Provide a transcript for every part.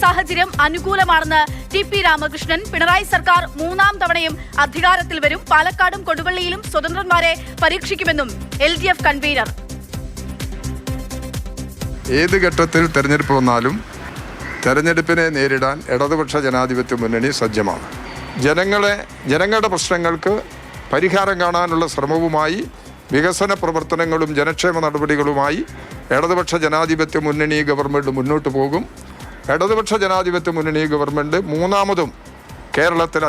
സാഹചര്യം അനുകൂലമാണെന്ന് T P Ramakrishnan. Pinarayi സർക്കാർ മൂന്നാം തവണയും അധികാരത്തിൽ വരും. പാലക്കാടും കൊടുവള്ളിയിലും സ്വതന്ത്രന്മാരെ പരീക്ഷിക്കുമെന്നും LDF കൺവീനർ. ഏത് ഘട്ടത്തിൽ തെരഞ്ഞെടുപ്പ് വന്നാലും തെരഞ്ഞെടുപ്പിനെ നേരിടാൻ ഇടതുപക്ഷ ജനാധിപത്യ മുന്നണി സജ്ജമാണ്. ജനങ്ങളുടെ പ്രശ്നങ്ങൾക്ക് പരിഹാരം കാണാനുള്ള ശ്രമവുമായി വികസന പ്രവർത്തനങ്ങളും ജനക്ഷേമ നടപടികളുമായി ഇടതുപക്ഷ ജനാധിപത്യ മുന്നണി ഗവൺമെൻറ് മുന്നോട്ട് പോകും. ഇടതുപക്ഷ ജനാധിപത്യ മുന്നണി ഗവൺമെൻറ് മൂന്നാമതും കേരളത്തിൽ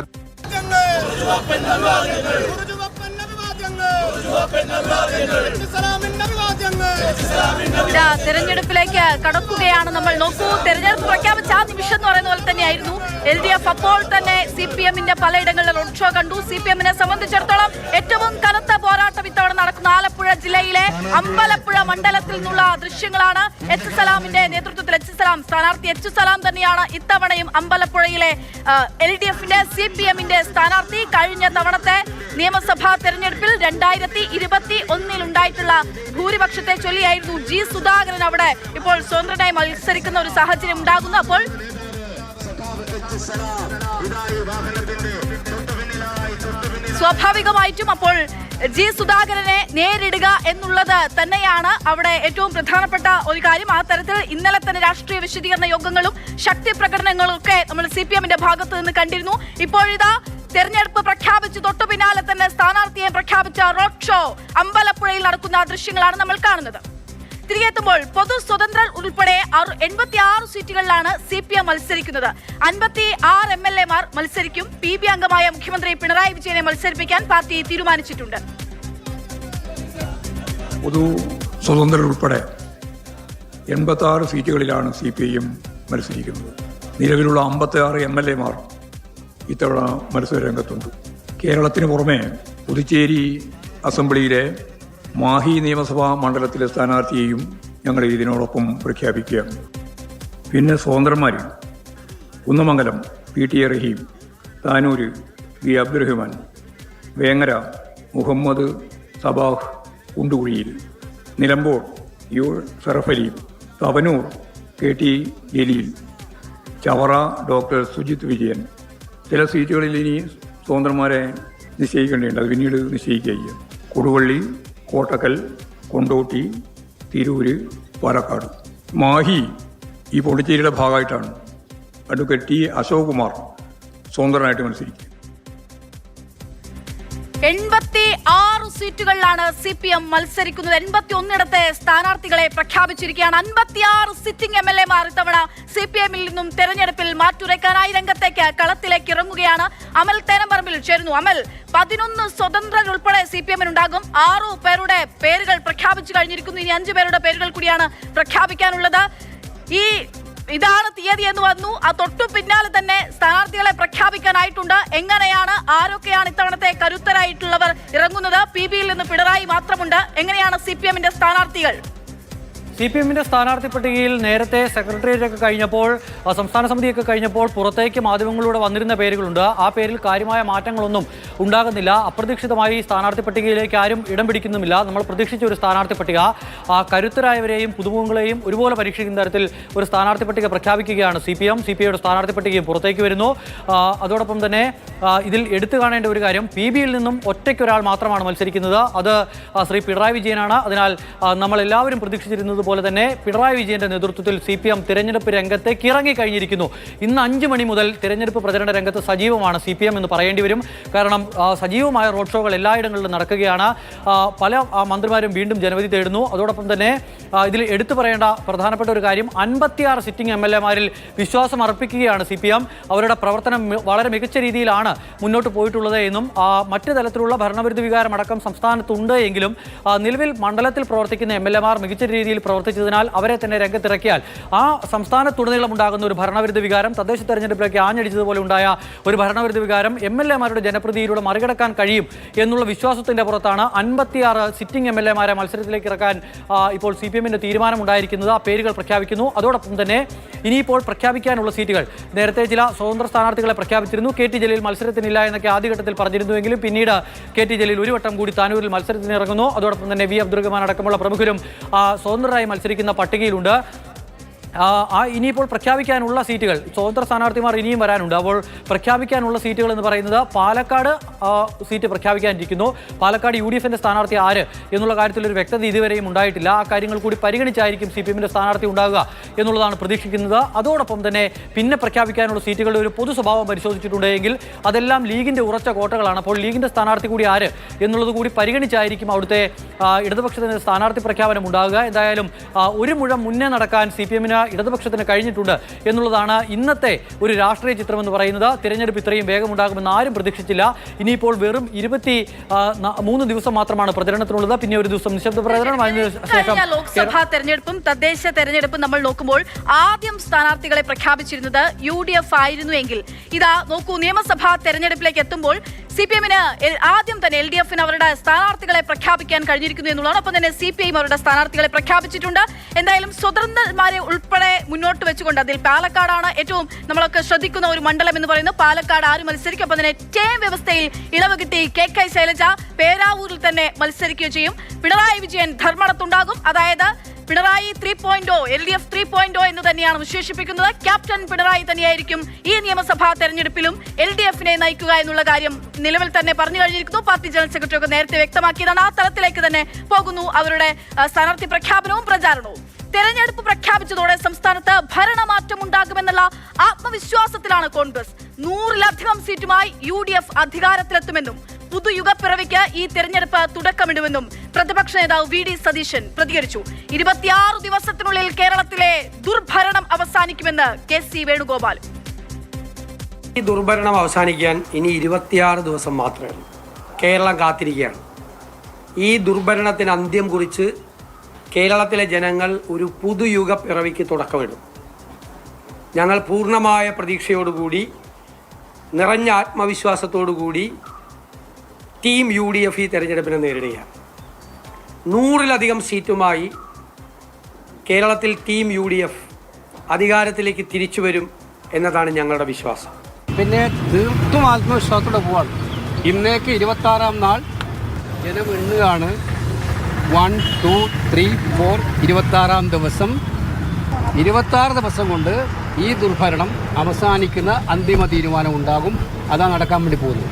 തെരഞ്ഞെടുപ്പിലേക്ക് കടക്കുകയാണ് നമ്മൾ. നോക്കൂ, തെരഞ്ഞെടുപ്പ് പ്രഖ്യാപിച്ച ആ നിമിഷം എന്ന് പറയുന്ന പോലെ തന്നെയായിരുന്നു LDF. അപ്പോൾ തന്നെ CPM-ന്റെ പലയിടങ്ങളിലെ റോഡ് ഷോ കണ്ടു. CPM-നെ സംബന്ധിച്ചിടത്തോളം ഏറ്റവും കനത്ത പോരാട്ടം ഇത്തവണ നടക്കുന്ന ആലപ്പുഴ ജില്ലയിലെ അമ്പലപ്പുഴ മണ്ഡലത്തിൽ നിന്നുള്ള ദൃശ്യങ്ങളാണ്. H. സലാമിന്റെ നേതൃത്വത്തിൽ സ്ഥാനാർത്ഥി H. സലാം തന്നെയാണ് ഇത്തവണയും അമ്പലപ്പുഴയിലെ LDF-ന്റെ CPM-ന്റെ സ്ഥാനാർത്ഥി. കഴിഞ്ഞ തവണത്തെ നിയമസഭാ തെരഞ്ഞെടുപ്പിൽ 2021 ഉണ്ടായിട്ടുള്ള ഭൂരിപക്ഷത്തെ ചൊല്ലിയായിരുന്നു G. സുധാകരൻ അവിടെ ഇപ്പോൾ സ്വതന്ത്രനായി മത്സരിക്കുന്ന ഒരു സാഹചര്യം ഉണ്ടാകുന്നു. അപ്പോൾ സ്വാഭാവികമായിട്ടും അപ്പോൾ G. സുധാകരനെ നേരിടുക എന്നുള്ളത് തന്നെയാണ് അവിടെ ഏറ്റവും പ്രധാനപ്പെട്ട ഒരു കാര്യം. ആ തരത്തിൽ ഇന്നലെ തന്നെ രാഷ്ട്രീയ വിശദീകരണ യോഗങ്ങളും ശക്തി പ്രകടനങ്ങളും ഒക്കെ നമ്മൾ CPM-ന്റെ ഭാഗത്ത് നിന്ന് കണ്ടിരുന്നു. ഇപ്പോഴിതാ തെരഞ്ഞെടുപ്പ് പ്രഖ്യാപിച്ച് തൊട്ടു പിന്നാലെ തന്നെ സ്ഥാനാർത്ഥിയെ പ്രഖ്യാപിച്ച റോഡ് ഷോ അമ്പലപ്പുഴയിൽ നടക്കുന്ന ദൃശ്യങ്ങളാണ് നമ്മൾ കാണുന്നത്. തിരികെ എത്തുമ്പോൾ പൊതു സ്വതന്ത്രർ ഉൾപ്പെടെ 86 സീറ്റുകളിലാണ് CPM മത്സരിക്കുന്നത്. 56 MLA-മാർ മത്സരിക്കും. PB അംഗമായ മുഖ്യമന്ത്രി പിണറായി വിജയനെ മത്സരിപ്പിക്കാൻ പാർട്ടി തീരുമാനിച്ചിട്ടുണ്ട്. പൊതു സ്വതന്ത്രർ ഉൾപ്പെടെ 86 സീറ്റുകളിലാണ് CPM മത്സരിക്കുന്നത്. നിലവിലുള്ള 56 MLA-മാർ ഇത്തവണ മത്സര രംഗത്തുണ്ട്. കേരളത്തിന് പുറമെ പുതുച്ചേരി അസംബ്ലിയിലെ മാഹി നിയമസഭാ മണ്ഡലത്തിലെ സ്ഥാനാർത്ഥിയെയും ഞങ്ങൾ ഇതിനോടൊപ്പം പ്രഖ്യാപിക്കുകയാണ്. പിന്നെ സ്വതന്ത്രന്മാർ Kunnamangalam PT Raheem, Tanur V. Abdurahman, Vengara Muhammad Sabah Kundukuzhiyil, Nilambur U. Sharafali, Thavanur KT Jaleel, Chavara doctor Sujith Vijayan. ചില സീറ്റുകളിൽ ഇനി സ്വതന്ത്രന്മാരെ നിശ്ചയിക്കേണ്ടതുണ്ട്, അത് പിന്നീട് നിശ്ചയിക്കുക. കൊടുവള്ളി, കോട്ടക്കൽ, കൊണ്ടോട്ടി, തിരൂര്, പാലക്കാട്. മാഹി ഈ പോണ്ടിച്ചേരിയുടെ ഭാഗമായിട്ടാണ്. Advocate T. അശോക് കുമാർ സ്വതന്ത്രനായിട്ട് മത്സരിക്കുക. 86 സീറ്റുകളിലാണ് CPM മത്സരിക്കുന്നത്. 81 സ്ഥാനാർത്ഥികളെ പ്രഖ്യാപിച്ചിരിക്കുകയാണ്. 56 സിറ്റിംഗ് MLA-മാർ ഇത്തവണ CPM-ൽ നിന്നും തെരഞ്ഞെടുപ്പിൽ മാറ്റുരയ്ക്കാനായി രംഗത്തേക്ക് കളത്തിലേക്ക് ഇറങ്ങുകയാണ്. അമൽ തേനമ്പറമ്പിൽ ചേരുന്നു. അമൽ, 11 സ്വതന്ത്രർ ഉൾപ്പെടെ CPM-നുണ്ടാകും. 6 പേരുടെ പേരുകൾ പ്രഖ്യാപിച്ചു കഴിഞ്ഞിരിക്കുന്നു. ഇനി 5 പേരുടെ പേരുകൾ കൂടിയാണ് പ്രഖ്യാപിക്കാനുള്ളത്. ഇതാണ് തീയതി എന്ന് വന്നു. ആ തൊട്ടു പിന്നാലെ തന്നെ സ്ഥാനാർത്ഥികളെ പ്രഖ്യാപിക്കാനായിട്ടുണ്ട്. എങ്ങനെയാണ്, ആരൊക്കെയാണ് ഇത്തവണത്തെ കരുത്തരായിട്ടുള്ളവർ ഇറങ്ങുന്നത്? PB-യിൽ നിന്ന് പിണറായി മാത്രമുണ്ട്. എങ്ങനെയാണ് CPM-ന്റെ സ്ഥാനാർത്ഥികൾ? CPM-ന്റെ സ്ഥാനാർത്ഥി പട്ടികയിൽ നേരത്തെ സെക്രട്ടേറിയറ്റൊക്കെ കഴിഞ്ഞപ്പോൾ, സംസ്ഥാന സമിതിയൊക്കെ കഴിഞ്ഞപ്പോൾ പുറത്തേക്ക് മാധ്യമങ്ങളിലൂടെ വന്നിരുന്ന പേരുകളുണ്ട്. ആ പേരിൽ കാര്യമായ മാറ്റങ്ങളൊന്നും ഉണ്ടാകുന്നില്ല. അപ്രതീക്ഷിതമായി സ്ഥാനാർത്ഥി പട്ടികയിലേക്ക് ആരും ഇടം പിടിക്കുന്നുമില്ല. നമ്മൾ പ്രതീക്ഷിച്ച ഒരു സ്ഥാനാർത്ഥി പട്ടിക, കരുത്തരായവരെയും പുതുമുഖങ്ങളെയും ഒരുപോലെ പരീക്ഷിക്കുന്ന തരത്തിൽ ഒരു സ്ഥാനാർത്ഥി പട്ടിക പ്രഖ്യാപിക്കുകയാണ് CPM. CPI-യുടെ സ്ഥാനാർത്ഥി പട്ടികയും പുറത്തേക്ക് വരുന്നു. അതോടൊപ്പം തന്നെ ഇതിൽ എടുത്തു കാണേണ്ട ഒരു കാര്യം, PB-യിൽ നിന്നും ഒറ്റയ്ക്കൊരാൾ മാത്രമാണ് മത്സരിക്കുന്നത്. അത് ശ്രീ പിണറായി വിജയനാണ്. അതിനാൽ നമ്മൾ എല്ലാവരും പ്രതീക്ഷിച്ചിരുന്നത് പോലെ തന്നെ പിണറായി വിജയന്റെ നേതൃത്വത്തിൽ CPM തിരഞ്ഞെടുപ്പ് രംഗത്തേക്ക് ഇറങ്ങിക്കഴിഞ്ഞിരിക്കുന്നു. ഇന്ന് 5 മണി മുതൽ തിരഞ്ഞെടുപ്പ് പ്രചരണ രംഗത്ത് സജീവമാണ് CPM എന്ന് പറയേണ്ടി വരും. കാരണം സജീവമായ റോഡ് ഷോകൾ എല്ലായിടങ്ങളിലും നടക്കുകയാണ്. പല മന്ത്രിമാരും വീണ്ടും ജനവിധി തേടുന്നു. അതോടൊപ്പം തന്നെ ഇതിൽ എടുത്തു പറയേണ്ട പ്രധാനപ്പെട്ട ഒരു കാര്യം, 56 സിറ്റിംഗ് MLA-മാരിൽ വിശ്വാസം അർപ്പിക്കുകയാണ് CPM. അവരുടെ പ്രവർത്തനം വളരെ മികച്ച രീതിയിലാണ് മുന്നോട്ട് പോയിട്ടുള്ളത് എന്നും മറ്റു തലത്തിലുള്ള ഭരണവിരുദ്ധ വികാരം അടക്കം സംസ്ഥാനത്തുണ്ട് എങ്കിലും നിലവിൽ മണ്ഡലത്തിൽ പ്രവർത്തിക്കുന്ന MLA-മാർ മികച്ച രീതിയിൽ പ്രവർത്തിച്ചതിനാൽ അവരെ തന്നെ രംഗത്തിറക്കിയാൽ ആ സംസ്ഥാനത്തുടനീളം ഉണ്ടാകുന്ന ഒരു ഭരണവിരുദ്ധ വികാരം, തദ്ദേശ തെരഞ്ഞെടുപ്പിലേക്ക് ആഞ്ഞടിച്ചതുപോലെ ഉണ്ടായ ഒരു ഭരണവിരുദ്ധ വികാരം MLA-മാരുടെ ജനപ്രതിനിധിയിലൂടെ മറികടക്കാൻ കഴിയും എന്നുള്ള വിശ്വാസത്തിന്റെ പുറത്താണ് 56 സിറ്റിംഗ് MLA-മാരെ മത്സരത്തിലേക്ക് ഇറക്കാൻ ഇപ്പോൾ CPM-ന്റെ തീരുമാനമുണ്ടായിരിക്കുന്നത്. ആ പേരുകൾ പ്രഖ്യാപിക്കുന്നു. അതോടൊപ്പം തന്നെ ഇനിയിപ്പോൾ പ്രഖ്യാപിക്കാനുള്ള സീറ്റുകൾ, നേരത്തെ ചില സ്വതന്ത്ര സ്ഥാനാർത്ഥികളെ പ്രഖ്യാപിച്ചിരുന്നു. KT ജലീൽ മത്സരത്തിനില്ല എന്നൊക്കെ ആദ്യഘട്ടത്തിൽ പറഞ്ഞിരുന്നുവെങ്കിലും പിന്നീട് KT ജലീൽ ഒരു വട്ടം കൂടി താനൂരിൽ മത്സരത്തിന് ഇറങ്ങുന്നു. അതോടൊപ്പം തന്നെ V. അബ്ദുറഹ്മാൻ അടക്കമുള്ള പ്രമുഖരും സ്വതന്ത്രരായി മത്സരിക്കുന്ന പട്ടികയിലുണ്ട്. ഇനിയിപ്പോൾ പ്രഖ്യാപിക്കാനുള്ള സീറ്റുകൾ സ്വതന്ത്ര സ്ഥാനാർത്ഥിമാർ ഇനിയും വരാനുണ്ട്. അപ്പോൾ പ്രഖ്യാപിക്കാനുള്ള സീറ്റുകൾ എന്ന് പറയുന്നത് പാലക്കാട് സീറ്റ് പ്രഖ്യാപിക്കാനിരിക്കുന്നു. പാലക്കാട് UDFന്റെ സ്ഥാനാർത്ഥി ആര് എന്നുള്ള കാര്യത്തിൽ ഒരു വ്യക്തത ഇതുവരെയും ഉണ്ടായിട്ടില്ല. ആ കാര്യങ്ങൾ കൂടി പരിഗണിച്ചായിരിക്കും CPMന്റെ സ്ഥാനാർത്ഥി ഉണ്ടാകുക എന്നുള്ളതാണ് പ്രതീക്ഷിക്കുന്നത്. അതോടൊപ്പം തന്നെ പിന്നെ പ്രഖ്യാപിക്കാനുള്ള സീറ്റുകളുടെ ഒരു പൊതു സ്വഭാവം പരിശോധിച്ചിട്ടുണ്ടെങ്കിൽ അതെല്ലാം ലീഗിന്റെ ഉറച്ച കോട്ടകളാണ്. അപ്പോൾ ലീഗിന്റെ സ്ഥാനാർത്ഥി കൂടി ആര് എന്നുള്ളത് കൂടി പരിഗണിച്ചായിരിക്കും അവിടുത്തെ ഇടതുപക്ഷത്തിന് സ്ഥാനാർത്ഥി പ്രഖ്യാപനം ഉണ്ടാകുക. എന്തായാലും ഒരു മുഴം മുന്നേ നടക്കാൻ CPMന് ഇടതുപക്ഷത്തിന് കഴിഞ്ഞിട്ടുണ്ട് എന്നുള്ളതാണ് ഇന്നത്തെ ഒരു രാഷ്ട്രീയ ചിത്രം എന്ന് പറയുന്നത്. തിരഞ്ഞെടുപ്പ് ഇത്രയും വേഗം ഉണ്ടാകുമെന്ന് ആരും പ്രതീക്ഷിച്ചില്ല. ഇനിയിപ്പോൾ വെറും 23 ദിവസം മാത്രമാണ് പ്രചരണത്തിനുള്ളത്. പിന്നെ ഒരു ദിവസം നിശബ്ദ പ്രചരണം. ലോക്സഭാ തെരഞ്ഞെടുപ്പും തദ്ദേശ തെരഞ്ഞെടുപ്പും നമ്മൾ നോക്കുമ്പോൾ ആദ്യം സ്ഥാനാർത്ഥികളെ പ്രഖ്യാപിച്ചിരുന്നത് UDF ആയിരുന്നുവെങ്കിൽ ഇതാ നോക്കൂ, നിയമസഭാ തെരഞ്ഞെടുപ്പിലേക്ക് എത്തുമ്പോൾ CPMന് ആദ്യം തന്നെ LDFന് അവരുടെ സ്ഥാനാർത്ഥികളെ പ്രഖ്യാപിക്കാൻ കഴിഞ്ഞിരിക്കുന്നു എന്നുള്ളതാണ്. ഒപ്പം തന്നെ CPIM അവരുടെ സ്ഥാനാർത്ഥികളെ പ്രഖ്യാപിച്ചിട്ടുണ്ട്. എന്തായാലും സ്വതന്ത്രന്മാരെ ഉൾപ്പെടെ മുന്നോട്ട് വെച്ചുകൊണ്ട് അതിൽ പാലക്കാടാണ് ഏറ്റവും നമ്മളൊക്കെ ശ്രദ്ധിക്കുന്ന ഒരു മണ്ഡലം എന്ന് പറയുന്നത്. പാലക്കാട് ആര് മത്സരിക്കും? ഒപ്പം തന്നെ ടേം വ്യവസ്ഥയിൽ ഇളവ് കിട്ടി KK ശൈലജ പേരാവൂരിൽ തന്നെ മത്സരിക്കുകയും ചെയ്യും. പിണറായി വിജയൻ ധർമ്മടത്തുണ്ടാകും. അതായത് പിണറായി 3.0 LDF 3.0 എന്ന് തന്നെയാണ് വിശേഷിപ്പിക്കുന്നത്. ക്യാപ്റ്റൻ പിണറായി തന്നെയായിരിക്കും ഈ നിയമസഭാ തെരഞ്ഞെടുപ്പിലും LDFനെ നയിക്കുക എന്നുള്ള കാര്യം നിലവിൽ തന്നെ പറഞ്ഞു കഴിഞ്ഞിരിക്കുന്നു. പാർട്ടി ജനറൽ സെക്രട്ടറി ഒക്കെ നേരത്തെ വ്യക്തമാക്കിയതാണ്. ആ തലത്തിലേക്ക് തന്നെ പോകുന്നു അവരുടെ സ്ഥാനാർത്ഥി പ്രഖ്യാപനവും പ്രചാരണവും. തെരഞ്ഞെടുപ്പ് പ്രഖ്യാപിച്ചതോടെ സംസ്ഥാനത്ത് ഭരണമാറ്റം ഉണ്ടാകുമെന്നുള്ള ആത്മവിശ്വാസത്തിലാണ് കോൺഗ്രസ്. 100-ലധികം സീറ്റുമായി UDF അധികാരത്തിലെത്തുമെന്നും പുതുയുഗപ്പിറവിക്ക് ഈ തെരഞ്ഞെടുപ്പ് തുടക്കമിടുമെന്നും പ്രതിപക്ഷ നേതാവ് VD സതീശൻ പ്രതികരിച്ചു. 26 ദിവസത്തിനുള്ളിൽ കേരളത്തിലെ ദുർഭരണം അവസാനിക്കുമെന്ന് KC വേണുഗോപാൽ. ഈ ദുർഭരണം അവസാനിക്കാൻ ഇനി 26 ദിവസം മാത്രമേ ഉള്ളൂ. കേരളം കാത്തിരിക്കുകയാണ്. ഈ ദുർഭരണത്തിന് അന്ത്യം കുറിച്ച് കേരളത്തിലെ ജനങ്ങൾ ഒരു പുതുയുഗ പിറവിക്ക് തുടക്കമിടും. ഞങ്ങൾ പൂർണ്ണമായ പ്രതീക്ഷയോടുകൂടി നിറഞ്ഞ ആത്മവിശ്വാസത്തോടുകൂടി ടീം UDF ഈ തെരഞ്ഞെടുപ്പിനെ നേരിടുകയാണ്. 100-ലധികം സീറ്റുമായി കേരളത്തിൽ ടീം UDF അധികാരത്തിലേക്ക് തിരിച്ചു വരും എന്നതാണ് ഞങ്ങളുടെ വിശ്വാസം. പിന്നെ തീർത്തും ആത്മവിശ്വാസത്തോടെ പോവാണ്. ഇന്നേക്ക് 26-ാം നാൾ ജനം എണ്ണുകയാണ്. 1, 2, 3, 4 26-ാം ദിവസം 26 ദിവസം കൊണ്ട് ഈ ദുർഭരണം അവസാനിക്കുന്ന അന്തിമ തീരുമാനം ഉണ്ടാകും. അതാണ് നടക്കാൻ വേണ്ടി പോകുന്നത്.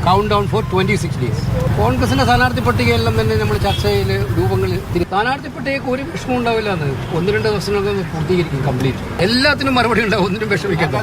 Count down for 26 days. കോൺഗ്രസിൻ്റെ സ്ഥാനാർത്ഥി പട്ടികയെല്ലാം തന്നെ നമ്മൾ ചർച്ചയിൽ രൂപങ്ങൾ സ്ഥാനാർത്ഥി പട്ടികയ്ക്ക് ഒരു വിഷമം ഉണ്ടാവില്ല. എന്ന് 1-2 ദിവസങ്ങൾക്ക് പൂർത്തീകരിക്കും കംപ്ലീറ്റ്. എല്ലാത്തിനും മറുപടി ഉണ്ടാവും. ഒന്നിനും വിഷമിക്കേണ്ട.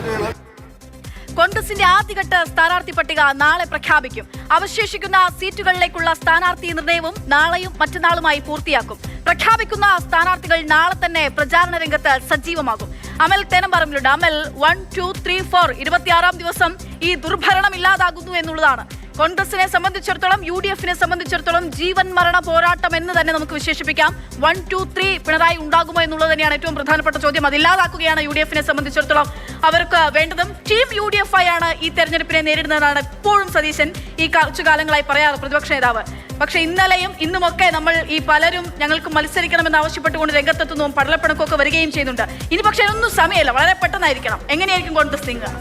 കോൺഗ്രസിന്റെ ആദ്യഘട്ട സ്ഥാനാർത്ഥി പട്ടിക നാളെ പ്രഖ്യാപിക്കും. അവശേഷിക്കുന്ന സീറ്റുകളിലേക്കുള്ള സ്ഥാനാർത്ഥി നിർണയവും നാളെയും മറ്റന്നാളുമായി പൂർത്തിയാക്കും. പ്രഖ്യാപിക്കുന്ന സ്ഥാനാർത്ഥികൾ നാളെ തന്നെ പ്രചാരണ രംഗത്ത് സജീവമാകും. അമൽ തേനംപറമ്പിലുണ്ട്. അമൽ, 1, 2, 3, 4 26-ാം ദിവസം ഈ ദുർഭരണം ഇല്ലാതാകുന്നു എന്നുള്ളതാണ് കോൺഗ്രസിനെ സംബന്ധിച്ചിടത്തോളം, UDFനെ സംബന്ധിച്ചിടത്തോളം ജീവൻ മരണ പോരാട്ടം എന്ന് തന്നെ നമുക്ക് വിശേഷിപ്പിക്കാം. 1, 2, 3 പിണറായി ഉണ്ടാകുമോ എന്നുള്ളത് തന്നെയാണ് ഏറ്റവും പ്രധാനപ്പെട്ട ചോദ്യം. അതില്ലാതാക്കുകയാണ് UDFനെ സംബന്ധിച്ചിടത്തോളം അവർക്ക് വേണ്ടതും. ടീം UDF ആയാണ് ഈ തെരഞ്ഞെടുപ്പിനെ നേരിടുന്നതാണ് ഇപ്പോഴും സതീശൻ ഈ കുറച്ചു കാലങ്ങളായി പറയാറ് പ്രതിപക്ഷ നേതാവ്. പക്ഷേ ഇന്നലെയും ഇന്നുമൊക്കെ നമ്മൾ ഈ പലരും ഞങ്ങൾക്ക് മത്സരിക്കണമെന്ന് ആവശ്യപ്പെട്ടുകൊണ്ട് രംഗത്തെത്തുന്നതും പടലപ്പിണക്കൊക്കെ വരികയും ചെയ്യുന്നുണ്ട്. ഇനി പക്ഷേ ഒന്നും സമയമില്ല, വളരെ പെട്ടെന്നായിരിക്കണം. എങ്ങനെയായിരിക്കും കോൺഗ്രസ് നീങ്ങുക?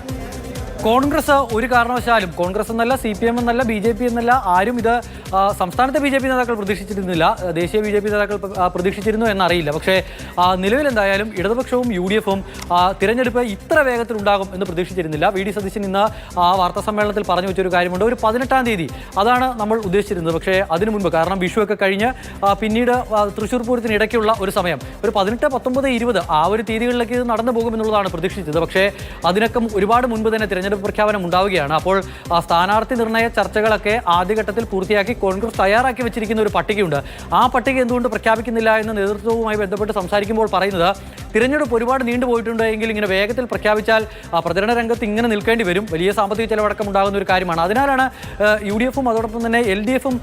കോൺഗ്രസ് ഒരു കാരണവശാലും, കോൺഗ്രസ് എന്നല്ല, CPM എന്നല്ല, BJP എന്നല്ല, ആരും ഇത് സംസ്ഥാനത്തെ BJP നേതാക്കൾ പ്രതീക്ഷിച്ചിരുന്നില്ല. ദേശീയ BJP നേതാക്കൾ പ്രതീക്ഷിച്ചിരുന്നു എന്നറിയില്ല. പക്ഷേ നിലവിൽ എന്തായാലും ഇടതുപക്ഷവും UDFും തിരഞ്ഞെടുപ്പ് ഇത്ര വേഗത്തിൽ ഉണ്ടാകും എന്ന് പ്രതീക്ഷിച്ചിരുന്നില്ല. VD സതീശൻ ഇന്ന് വാർത്താ സമ്മേളനത്തിൽ പറഞ്ഞു വെച്ചൊരു കാര്യമുണ്ട്. ഒരു 18-ാം തീയതി അതാണ് നമ്മൾ ഉദ്ദേശിച്ചിരുന്നത്. പക്ഷേ അതിനു മുൻപ്, കാരണം വിഷു ഒക്കെ കഴിഞ്ഞ് പിന്നീട് തൃശ്ശൂർ പൂരത്തിന് ഇടയ്ക്കുള്ള ഒരു സമയം, ഒരു 18, 19, 20 ആ ഒരു തീയതികളിലേക്ക് ഇത് നടന്നു പോകുമെന്നുള്ളതാണ് പ്രതീക്ഷിച്ചത്. പക്ഷേ അതിനൊക്കെ ഒരുപാട് മുൻപ് തന്നെ തിരഞ്ഞെടുപ്പ് പ്രഖ്യാപനം ഉണ്ടാവുകയാണ്. അപ്പോൾ സ്ഥാനാർത്ഥി നിർണയ ചർച്ചകളൊക്കെ ആദ്യഘട്ടത്തിൽ പൂർത്തിയാക്കി കോൺഗ്രസ് തയ്യാറാക്കി വെച്ചിരിക്കുന്ന ഒരു പട്ടികയുണ്ട്. ആ പട്ടിക എന്തുകൊണ്ട് പ്രഖ്യാപിക്കുന്നില്ല എന്ന് നേതൃത്വവുമായി ബന്ധപ്പെട്ട് സംസാരിക്കുമ്പോൾ പറയുന്നത്, തിരഞ്ഞെടുപ്പ് ഒരുപാട് നീണ്ടുപോയിട്ടുണ്ടെങ്കിൽ ഇങ്ങനെ വേഗത്തിൽ പ്രഖ്യാപിച്ചാൽ പ്രചരണ രംഗത്ത് ഇങ്ങനെ നിൽക്കേണ്ടി വരും. വലിയ സാമ്പത്തിക ചെലവടക്കം ഉണ്ടാകുന്ന ഒരു കാര്യമാണ്. അതിനാലാണ് UDFും അതോടൊപ്പം തന്നെ LDFും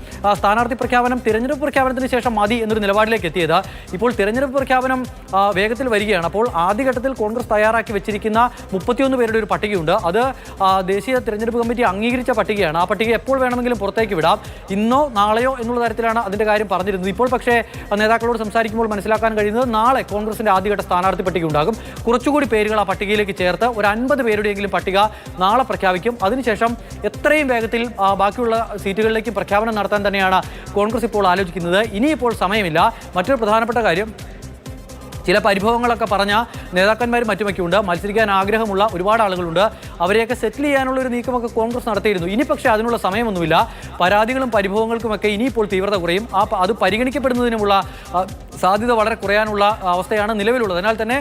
സ്ഥാനാർത്ഥി പ്രഖ്യാപനം തിരഞ്ഞെടുപ്പ് പ്രഖ്യാപനത്തിന് ശേഷം മതി എന്നൊരു നിലപാടിലേക്ക് എത്തിയത്. ഇപ്പോൾ തിരഞ്ഞെടുപ്പ് പ്രഖ്യാപനം വേഗത്തിൽ വരികയാണ്. അപ്പോൾ ആദ്യഘട്ടത്തിൽ കോൺഗ്രസ് തയ്യാറാക്കി വെച്ചിരിക്കുന്ന 31 പേരുടെ ഒരു പട്ടികയുണ്ട്. അത് ദേശീയ തിരഞ്ഞെടുപ്പ് കമ്മിറ്റി അംഗീകരിച്ച പട്ടികയാണ്. ആ പട്ടിക എപ്പോൾ വേണമെങ്കിലും പുറത്തേക്ക് വിടാം, ഇന്നോ നാളെയോ എന്നുള്ള തരത്തിലാണ് അതിൻ്റെ കാര്യം പറഞ്ഞിരുന്നത്. ഇപ്പോൾ പക്ഷേ നേതാക്കളോട് സംസാരിക്കുമ്പോൾ മനസ്സിലാക്കാൻ കഴിയുന്നത് നാളെ കോൺഗ്രസിൻ്റെ ആദ്യഘട്ട സ്ഥാനാർത്ഥി പട്ടിക ഉണ്ടാകും. കുറച്ചുകൂടി പേരുകൾ ആ പട്ടികയിലേക്ക് ചേർത്ത് ഒരു 50 പേരുടെയെങ്കിലും പട്ടിക നാളെ പ്രഖ്യാപിക്കും. അതിനുശേഷം എത്രയും വേഗത്തിൽ ബാക്കിയുള്ള സീറ്റുകളിലേക്ക് പ്രഖ്യാപനം നടത്താൻ തന്നെയാണ് കോൺഗ്രസ് ഇപ്പോൾ ആലോചിക്കുന്നത്. ഇനിയിപ്പോൾ സമയമില്ല. മറ്റൊരു പ്രധാനപ്പെട്ട കാര്യം, ചില പരിഭവങ്ങളൊക്കെ പറഞ്ഞ നേതാക്കന്മാരും മറ്റുമൊക്കെ ഉണ്ട്. മത്സരിക്കാൻ ആഗ്രഹമുള്ള ഒരുപാട് ആളുകളുണ്ട്. അവരെയൊക്കെ സെറ്റിൽ ചെയ്യാനുള്ള ഒരു നീക്കമൊക്കെ കോൺഗ്രസ് നടത്തിയിരുന്നു. ഇനി പക്ഷേ അതിനുള്ള സമയമൊന്നുമില്ല. പരാതികളും പരിഭവങ്ങൾക്കുമൊക്കെ ഇനിയിപ്പോൾ തീവ്രത കുറയും. അത് പരിഗണിക്കപ്പെടുന്നതിനുമുള്ള സാധ്യത വളരെ കുറയാനുള്ള അവസ്ഥയാണ് നിലവിലുള്ളത്. അതിനാൽ തന്നെ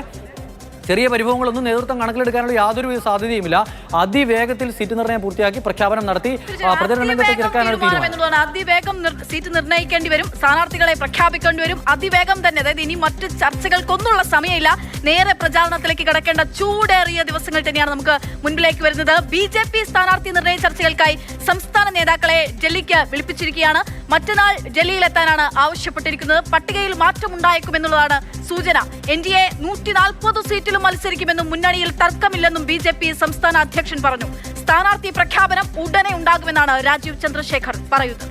ചെറിയ പരിഭവങ്ങളൊന്നും നേതൃത്വം കണക്കിലെടുക്കാനുള്ള യാതൊരു സാധ്യതയുമില്ല. അതിവേഗത്തിൽ സീറ്റ് നിർണ്ണയം പൂർത്തിയാക്കി പ്രഖ്യാപനം നടത്തി പ്രചരണ രംഗത്തേക്ക് ഇറക്കാനാണ് തീരുമാനം. അതിവേഗം സീറ്റ് നിർണ്ണയിക്കേണ്ടി വരും, സ്ഥാനാർത്ഥികളെ പ്രഖ്യാപിക്കേണ്ടി വരും അതിവേഗം തന്നെ. അതായത് ഇനി മറ്റ് ചർച്ചകൾക്കൊന്നുള്ള സമയമില്ല. നേരെ പ്രചാരണത്തിലേക്ക് കടക്കേണ്ട ചൂടേറിയ ദിവസങ്ങൾ തന്നെയാണ് നമുക്ക് മുൻപിലേക്ക് വരുന്നത്. BJP സ്ഥാനാർത്ഥി നിർണ്ണയ ചർച്ചകൾക്കായി സംസ്ഥാന നേതാക്കളെ ഡൽഹിക്ക് വിളിപ്പിച്ചിരിക്കുകയാണ്. മറ്റന്നാൾ ഡൽഹിയിലെത്താനാണ് ആവശ്യപ്പെട്ടിരിക്കുന്നത്. പട്ടികയിൽ മാറ്റമുണ്ടായേക്കുമെന്നുള്ളതാണ് സൂചന. NDA 140 സീറ്റിലും മത്സരിക്കുമെന്നും മുന്നണിയിൽ തർക്കമില്ലെന്നും BJP സംസ്ഥാന അധ്യക്ഷൻ പറഞ്ഞു. സ്ഥാനാർത്ഥി പ്രഖ്യാപനം ഉടനെ ഉണ്ടാകുമെന്നാണ് രാജീവ് ചന്ദ്രശേഖർ പറയുന്നത്.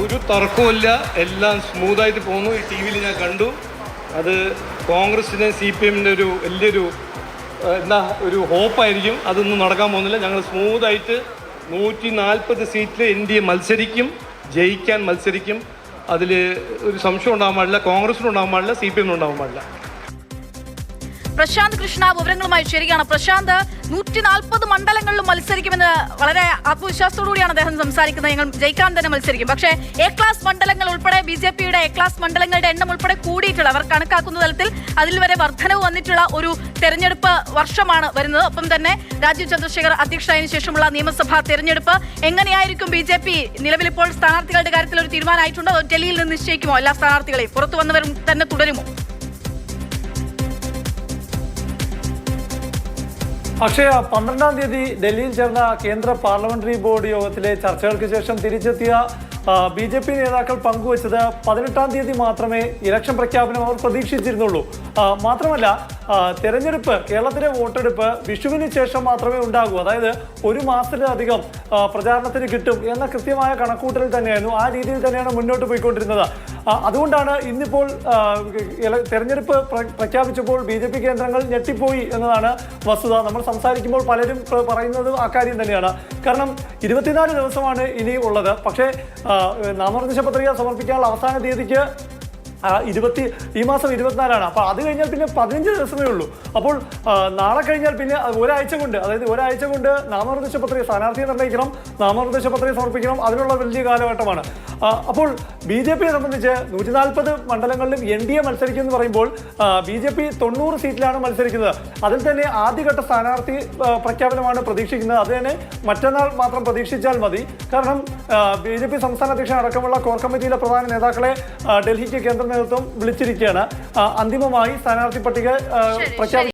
ഒരു തർക്കമില്ല, എല്ലാം സ്മൂത്തായിട്ട് പോകുന്നു. ഈ TV ഞാൻ കണ്ടു. അത് കോൺഗ്രസിന് CPMന്റെ ഒരു വലിയൊരു ഒരു ഹോപ്പായിരിക്കും. അതൊന്നും നടക്കാൻ പോകുന്നില്ല. ഞങ്ങൾ സ്മൂത്തായിട്ട് 140 സീറ്റിൽ NDA മത്സരിക്കും, ജയിക്കാൻ മത്സരിക്കും. അതിൽ ഒരു സംശയം ഉണ്ടാകാൻ പാടില്ല. കോൺഗ്രസിനുണ്ടാകാൻ പാടില്ല, CPM ഉണ്ടാകാൻ പാടില്ല. പ്രശാന്ത് കൃഷ്ണ വിവരങ്ങളുമായി ശരിയാണ്. പ്രശാന്ത്, 140 മണ്ഡലങ്ങളിലും മത്സരിക്കുമെന്ന് വളരെ ആത്മവിശ്വാസത്തോടുകൂടിയാണ് അദ്ദേഹം സംസാരിക്കുന്നത്. ഞങ്ങൾ ജയിക്കാൻ തന്നെ മത്സരിക്കും. പക്ഷേ A ക്ലാസ് മണ്ഡലങ്ങൾ ഉൾപ്പെടെ BJPയുടെ A ക്ലാസ് മണ്ഡലങ്ങളുടെ എണ്ണം ഉൾപ്പെടെ കൂടിയിട്ടുള്ള, അവർ കണക്കാക്കുന്ന തലത്തിൽ അതിൽ വരെ വർധനവ് വന്നിട്ടുള്ള ഒരു തെരഞ്ഞെടുപ്പ് വർഷമാണ് വരുന്നത്. ഒപ്പം തന്നെ രാജീവ് ചന്ദ്രശേഖർ അധ്യക്ഷനായതിനു ശേഷമുള്ള നിയമസഭാ തെരഞ്ഞെടുപ്പ് എങ്ങനെയായിരിക്കും? BJP നിലവിലിപ്പോൾ സ്ഥാനാർത്ഥികളുടെ കാര്യത്തിൽ ഒരു തീരുമാനമായിട്ടുണ്ടോ? ഡൽഹിയിൽ നിന്ന് നിശ്ചയിക്കുമോ എല്ലാ സ്ഥാനാർത്ഥികളെയും? പുറത്തു വന്നവരും തന്നെ തുടരുമോ? അക്ഷയ, 12-ാം തീയതി ഡൽഹിയിൽ ചേർന്ന കേന്ദ്ര പാർലമെന്ററി ബോർഡ് യോഗത്തിലെ ചർച്ചകൾക്ക് ശേഷം തിരിച്ചെത്തിയ BJP നേതാക്കൾ പങ്കുവച്ചത് 18-ാം തീയതി മാത്രമേ ഇലക്ഷൻ പ്രഖ്യാപനം അവർ പ്രതീക്ഷിച്ചിരുന്നുള്ളൂ. മാത്രമല്ല, തെരഞ്ഞെടുപ്പ്, കേരളത്തിലെ വോട്ടെടുപ്പ് വിഷുവിന് ശേഷം മാത്രമേ ഉണ്ടാകൂ. അതായത് ഒരു മാസത്തിലധികം പ്രചാരണത്തിന് കിട്ടും എന്ന കൃത്യമായ കണക്കൂട്ടൽ തന്നെയായിരുന്നു. ആ രീതിയിൽ തന്നെയാണ് മുന്നോട്ട് പോയിക്കൊണ്ടിരുന്നത്. അതുകൊണ്ടാണ് ഇന്നിപ്പോൾ തെരഞ്ഞെടുപ്പ് പ്രഖ്യാപിച്ചപ്പോൾ BJP കേന്ദ്രങ്ങൾ ഞെട്ടിപ്പോയി എന്നതാണ് വസ്തുത. നമ്മൾ സംസാരിക്കുമ്പോൾ പലരും പറയുന്നത് അക്കാര്യം തന്നെയാണ്. കാരണം 24 ദിവസമാണ് ഇനി ഉള്ളത്. പക്ഷേ നാമനിർദ്ദേശ പത്രിക സമർപ്പിക്കാനുള്ള അവസാന തീയതിക്ക് ഈ മാസം 24-ആണ്. അപ്പോൾ അത് കഴിഞ്ഞാൽ പിന്നെ 15 ദിവസമേ ഉള്ളൂ. അപ്പോൾ നാളെ കഴിഞ്ഞാൽ പിന്നെ ഒരാഴ്ച കൊണ്ട്, അതായത് ഒരാഴ്ച കൊണ്ട് നാമനിർദ്ദേശ പത്രിക, സ്ഥാനാർത്ഥിയെ നിർണ്ണയിക്കണം, നാമനിർദ്ദേശ പത്രിക സമർപ്പിക്കണം. അതിനുള്ള വലിയ കാലഘട്ടമാണ്. അപ്പോൾ BJPയെ സംബന്ധിച്ച് 140 മണ്ഡലങ്ങളിലും NDA മത്സരിക്കും എന്ന് പറയുമ്പോൾ BJP 90 സീറ്റിലാണ് മത്സരിക്കുന്നത്. അതിൽ തന്നെ ആദ്യഘട്ട സ്ഥാനാർത്ഥി പ്രഖ്യാപനമാണ് പ്രതീക്ഷിക്കുന്നത്. അത് തന്നെ മറ്റന്നാൾ മാത്രം പ്രതീക്ഷിച്ചാൽ മതി. കാരണം BJP സംസ്ഥാന അധ്യക്ഷൻ അടക്കമുള്ള കോർ കമ്മിറ്റിയിലെ പ്രധാന നേതാക്കളെ ഡൽഹിക്ക് കേന്ദ്ര നേതൃത്വം വിളിച്ചിരിക്കുകയാണ്. അന്തിമമായി സ്ഥാനാർത്ഥി പട്ടിക പ്രഖ്യാപിക്കും.